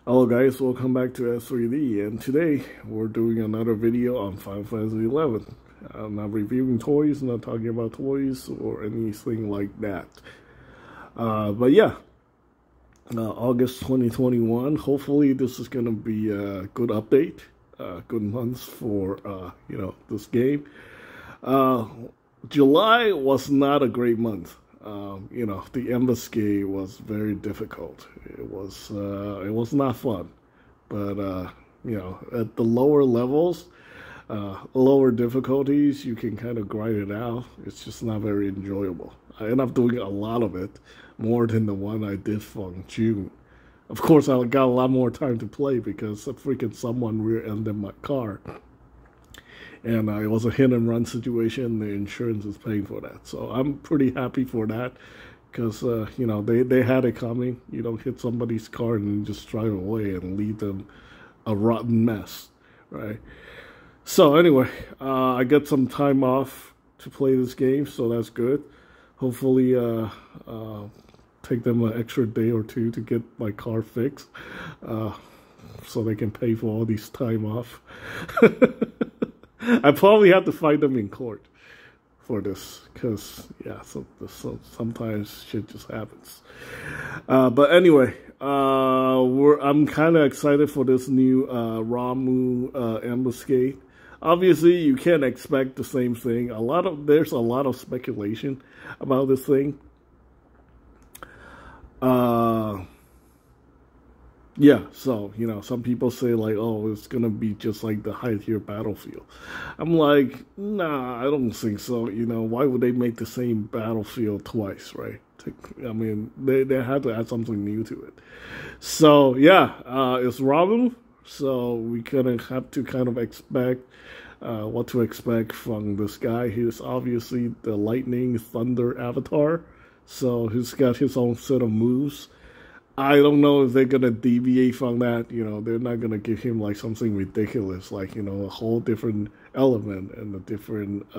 Hello guys, welcome back to S3D, and today we're doing another video on Final Fantasy 11. I'm not reviewing toys, not talking about toys or anything like that. But yeah, August 2021, hopefully this is going to be a good update, good months for, this game. July was not a great month. The Ambuscade was very difficult. It was not fun, but at the lower levels, lower difficulties, you can kind of grind it out. It's just not very enjoyable. I end up doing a lot of it, more than the one I did from June. Of course, I got a lot more time to play because someone rear-ended my car. And it was a hit-and-run situation. The insurance is paying for that. So I'm pretty happy for that because, they had it coming. You don't hit somebody's car and just drive away and leave them a rotten mess, right? So anyway, I get some time off to play this game, so that's good. Hopefully take them an extra day or two to get my car fixed so they can pay for all these time off. I probably have to fight them in court for this, because, yeah, so sometimes shit just happens. But anyway, I'm kind of excited for this new Ramuh Ambuscade. Obviously, you can't expect the same thing. There's a lot of speculation about this thing. Yeah, so, some people say, like, oh, it's going to be just like the high-tier Battlefield. I'm like, nah, I don't think so. Why would they make the same Battlefield twice, right? I mean, they had to add something new to it. So, yeah, it's Ramuh, so we kind of have to kind of expect what to expect from this guy. He's obviously the lightning, thunder avatar, so he's got his own set of moves. I don't know if they're going to deviate from that. They're not going to give him like something ridiculous, like, a whole different element and a different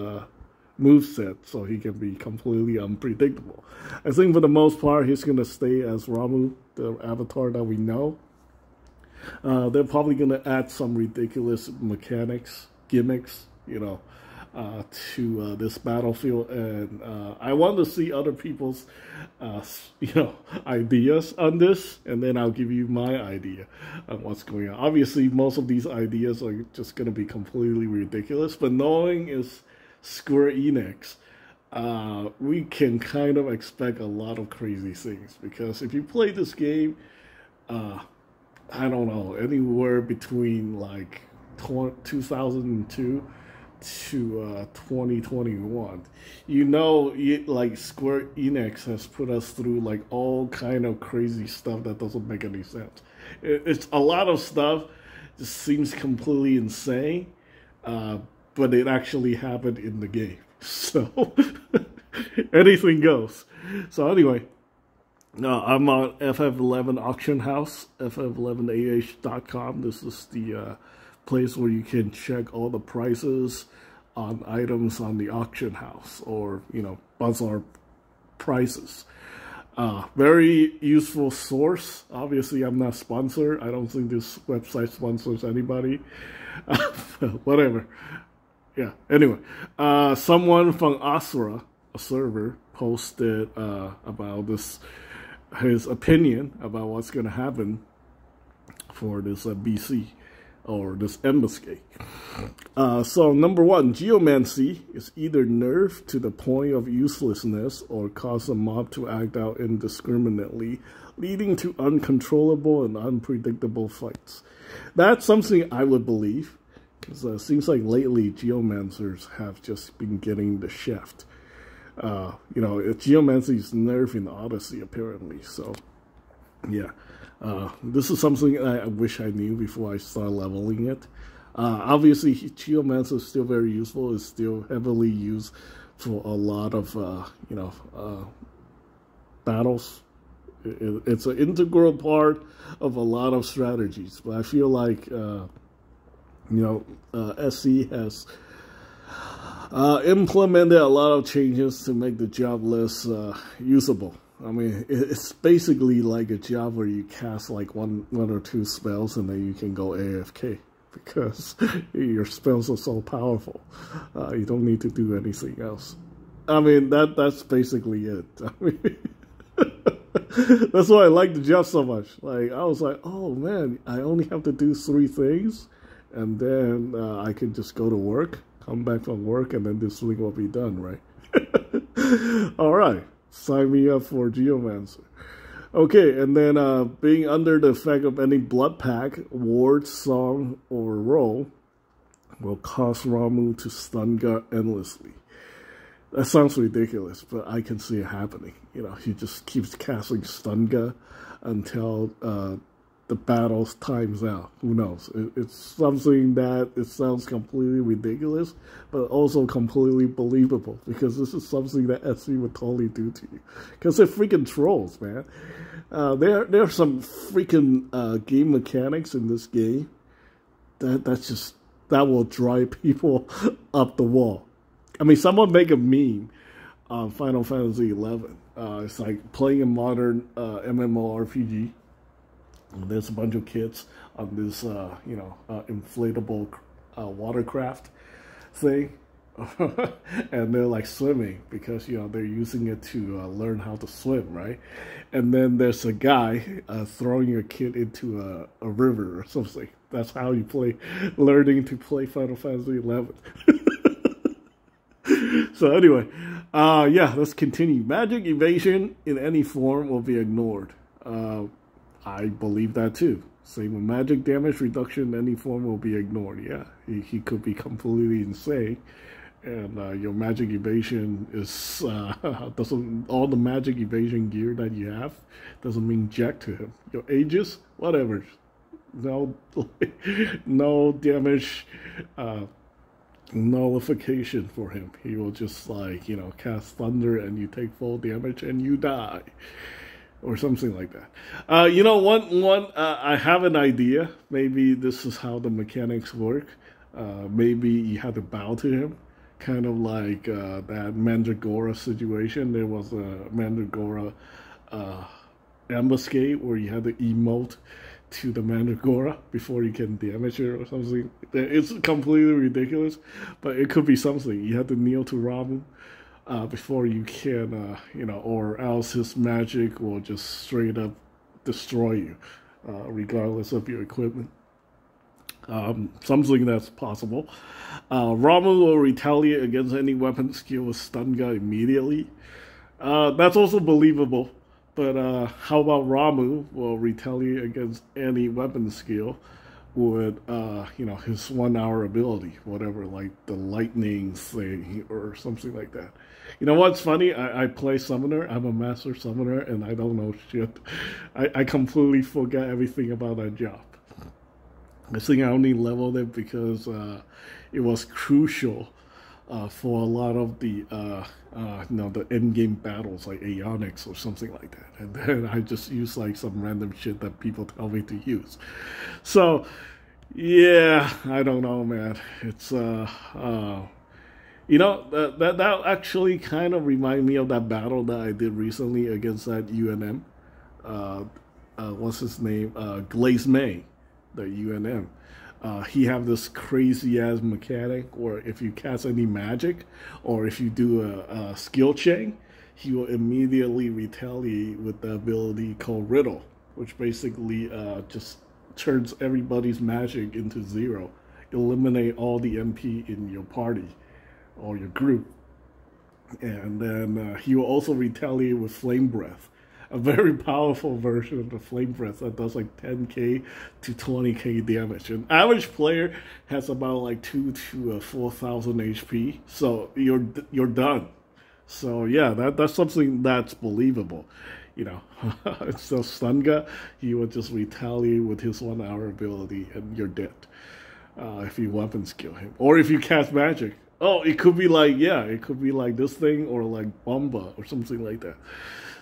moveset so he can be completely unpredictable. I think for the most part, he's going to stay as Ramuh, the avatar that we know. They're probably going to add some ridiculous mechanics, gimmicks, to this Battlefield, and I want to see other people's, ideas on this, and then I'll give you my idea on what's going on. Obviously, most of these ideas are just going to be completely ridiculous, but knowing is Square Enix, we can kind of expect a lot of crazy things, because if you play this game, I don't know, anywhere between like 2002 to 2021, like Square Enix has put us through like all kind of crazy stuff that doesn't make any sense. It's a lot of stuff just seems completely insane, but it actually happened in the game, so anything goes. So anyway, I'm on FF11 Auction House, ff11ah.com. This is the place where you can check all the prices on items on the auction house, or bazaar prices. Very useful source. Obviously, I'm not sponsored. I don't think this website sponsors anybody. Whatever. Yeah. Anyway, someone from Asura, a server, posted about this, his opinion about what's going to happen for this BC. Or this Ambuscade. So number one, geomancy is either nerfed to the point of uselessness or cause a mob to act out indiscriminately, leading to uncontrollable and unpredictable fights. That's something I would believe, because it seems like lately geomancers have just been getting the shaft. Geomancy is nerfed in Odyssey apparently, so yeah. This is something I wish I knew before I started leveling it. Obviously, Geomancer is still very useful. It's still heavily used for a lot of, battles. It's an integral part of a lot of strategies. But I feel like, SC has implemented a lot of changes to make the job less usable. I mean, it's basically like a job where you cast like one or two spells and then you can go AFK because your spells are so powerful. You don't need to do anything else. I mean, that's basically it. I mean, that's why I like the job so much. Like, I was like, oh man, I only have to do 3 things, and then I can just go to work, come back from work, and then this thing will be done, right? All right, sign me up for Geomancer. Okay, and then being under the effect of any blood pack, ward, song, or roll will cause Ramuh to stun guard endlessly. That sounds ridiculous, but I can see it happening. You know, he just keeps casting Stunga until the battle's times out. Who knows? It's something that it sounds completely ridiculous, but also completely believable, because this is something that SC would totally do to you. Because they're freaking trolls, man. There are some freaking game mechanics in this game that will drive people up the wall. I mean, someone make a meme on Final Fantasy XI. It's like playing a modern MMORPG. There's a bunch of kids on this, inflatable watercraft thing. And they're like swimming because, they're using it to learn how to swim, right? And then there's a guy throwing a kid into a river or something. That's how you learning to play Final Fantasy XI. So anyway, let's continue. Magic evasion in any form will be ignored. I believe that too. Same with magic damage reduction in any form will be ignored. Yeah, he could be completely insane. And your magic evasion is, all the magic evasion gear that you have doesn't mean jack to him. Your Aegis, whatever. No damage, nullification for him. He will just cast thunder and you take full damage and you die, or something like that. I have an idea. Maybe this is how the mechanics work. Maybe you have to bow to him, kind of like that Mandragora situation. There was a Mandragora ambuscade where you had to emote to the Mandragora before you can damage it or something. It's completely ridiculous, but it could be something. You have to kneel to Ramuh before you can, or else his magic will just straight up destroy you, regardless of your equipment. Something that's possible. Ramuh will retaliate against any weapon skill with stun guard immediately. That's also believable. But how about Ramuh will retaliate against any weapon skill with, his 1 hour ability, whatever, like the lightning thing or something like that. You know what's funny? I play Summoner. I'm a master Summoner, and I don't know shit. I completely forgot everything about that job. I think I only leveled it because it was crucial for a lot of the the end game battles like Aeonics or something like that, and then I just use like some random shit that people tell me to use. So yeah, I don't know, man. It's that actually kind of remind me of that battle that I did recently against that UNM. What's his name? Glaze May, the UNM. He have this crazy ass mechanic where if you cast any magic or if you do a skill chain, he will immediately retaliate with the ability called Riddle, which basically just turns everybody's magic into 0. Eliminate all the MP in your party or your group. And then he will also retaliate with Flame Breath, a very powerful version of the Flame Breath that does like 10k to 20k damage. An average player has about like 2 to 4,000 HP, so you're done. So yeah, that's something that's believable. So Stunga, he would just retaliate with his 1 hour ability, and you're dead. If you weapon skill him, or if you cast magic. Oh, it could be like this thing, or like Bomba or something like that.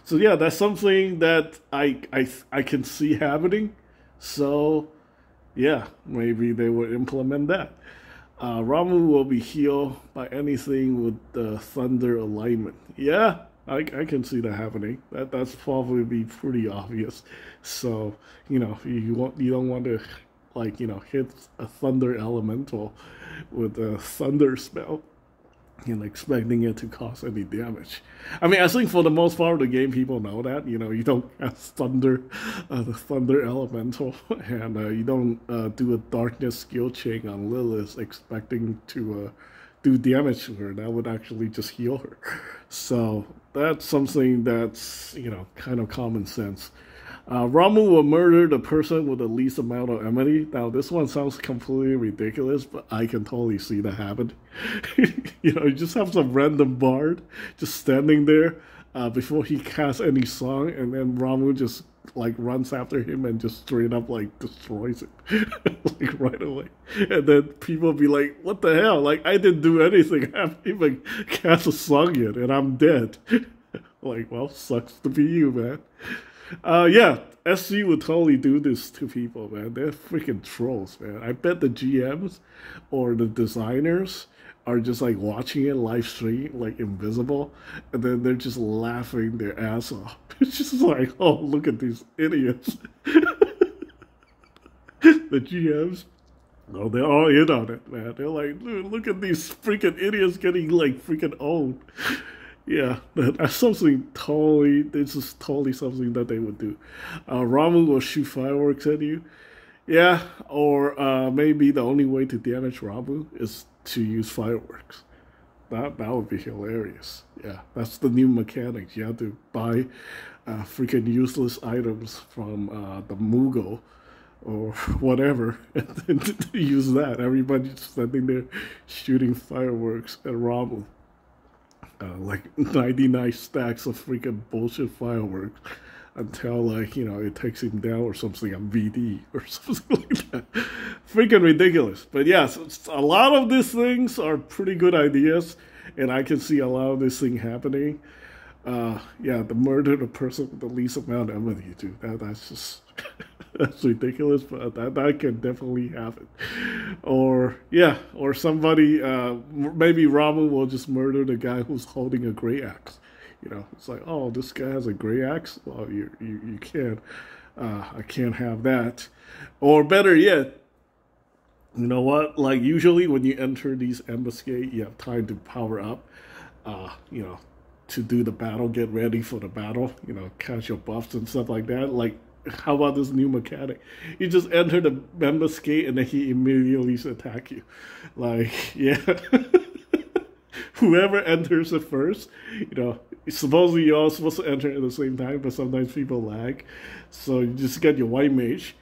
So yeah, that's something that I can see happening. So yeah, maybe they will implement that. Ramuh will be healed by anything with the thunder alignment. Yeah, I can see that happening. That's probably be pretty obvious. So, you know, you don't want to, like, you know, hit a thunder elemental with a thunder spell and expecting it to cause any damage. I mean, I think for the most part of the game, people know that. You know, you don't cast thunder, the thunder elemental, and you don't do a darkness skill chain on Lilith expecting to do damage to her. That would actually just heal her. So that's something that's, you know, kind of common sense. Ramuh will murder the person with the least amount of enmity. Now, this one sounds completely ridiculous, but I can totally see that happen. You know, you just have some random bard just standing there before he casts any song, and then Ramuh just, like, runs after him and just straight up, like, destroys it, like, right away. And then people be like, what the hell? Like, I didn't do anything. I haven't even cast a song yet, and I'm dead. Like, well, sucks to be you, man. Yeah, SC would totally do this to people, man. They're freaking trolls, man. I bet the GMs or the designers are just like watching it live stream, like invisible, and then they're just laughing their ass off. It's just like, oh, look at these idiots. The GMs, oh, they're all in on it, man. They're like, dude, look at these freaking idiots getting like freaking owned. Yeah, that's something totally, this is totally something that they would do. Ramuh will shoot fireworks at you. Yeah, or maybe the only way to damage Ramuh is to use fireworks. That would be hilarious. Yeah, that's the new mechanics. You have to buy freaking useless items from the Moogle or whatever, and then use that. Everybody's standing there shooting fireworks at Ramuh. Like 99 stacks of freaking bullshit fireworks until, like, you know, it takes him down or something on VD or something like that. Freaking ridiculous. But yes, a lot of these things are pretty good ideas, and I can see a lot of this thing happening. Yeah, the murder the person with the least amount of enmity, dude. That's just that's ridiculous, but that can definitely happen. Or yeah, or somebody maybe Ramuh will just murder the guy who's holding a great axe. You know, it's like, oh, this guy has a great axe. Well, you can't. I can't have that. Or better yet, you know what? Like usually when you enter these Ambuscade, you have time to power up. You know, to do the battle, get ready for the battle. You know, catch your buffs and stuff like that. Like, how about this new mechanic? You just enter the Ambuscade and then he immediately attack you. Like, yeah. Whoever enters it first, you know, supposedly you're all supposed to enter at the same time, but sometimes people lag. So you just get your white mage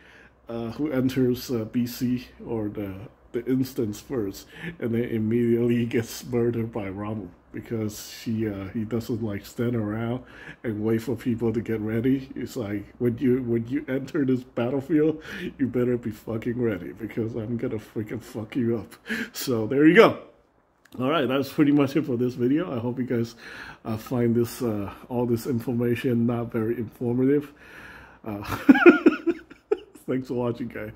who enters BC or the instance first, and then immediately gets murdered by Ramuh because he doesn't like stand around and wait for people to get ready. It's like when you enter this battlefield, you better be fucking ready because I'm gonna freaking fuck you up. So there you go. All right, that's pretty much it for this video. I hope you guys find this all this information not very informative. Thanks for watching, guys.